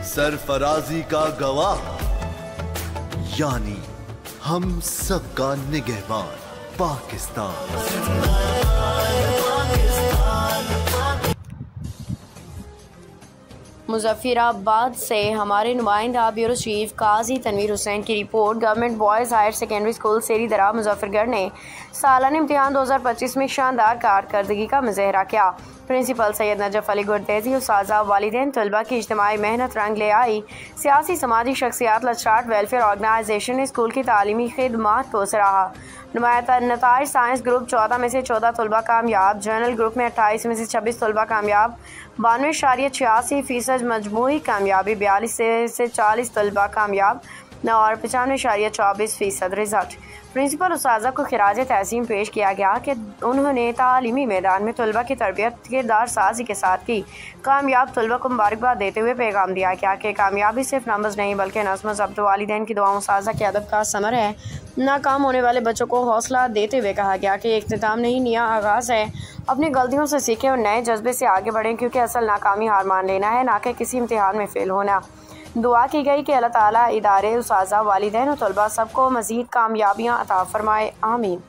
सरफराजी का गवाह, यानी हम सबका निगहबान पाकिस्तान। मुजफ्फराबाद से हमारे नुमाइंदा ब्यूरो चीफ काजी तनवीर हुसैन की रिपोर्ट। Government boys higher secondary school Seri Dara Muzaffargarh ने सालाना इम्तिहान 2025 में शानदार कारकर्दगी का मुजाहरा किया। प्रिंसिपल सैयद नजफ अली गुरदेजी, उस्ताज़ा, वालिदैन, तलबा की इज्तिमाई मेहनत रंग ले आई। सियासी समाजी शख्सियात, लचार्ट वेलफेयर ऑर्गेनाइजेशन ने स्कूल की तालीमी खिदमात को सराहा। नताइज साइंस ग्रुप 14 में से 14 तलबा कामयाब, जनरल ग्रुप में 28 में से 26 तलबा कामयाब, 92.86% मजमूई कामयाबी, 42 से 40 तलबा कामयाब और 95.24% रिजल्ट। प्रिंसिपल उस्ताज़ा को खिराज तहसीन पेश किया गया कि उन्होंने तालीमी मैदान में तलबा की तरबियत किरदार साजी के साथ की। कामयाब तलबा को मुबारकबाद देते हुए पैगाम दिया गया कि कामयाबी सिर्फ नंबर्स नहीं बल्कि नज़्म ज़ब्त, वालिदैन की दुआओं, उस्ताज़ा के अदब का समर है। नाकाम होने वाले बच्चों को हौसला देते हुए कहा गया कि इख्तिताम नहीं, नया आगाज़ है। अपनी गलतियों से सीखें और नए जज्बे से आगे बढ़ें, क्योंकि असल नाकामी हार मान लेना है, ना कि किसी इम्तिहान में फ़ेल होना। दुआ की गई कि अल्लाह ताला इदारे, उस्ताज़ा, वालिदैन और तलबा सबको मज़ीद कामयाबियाँ अता फ़रमाए। आमीन।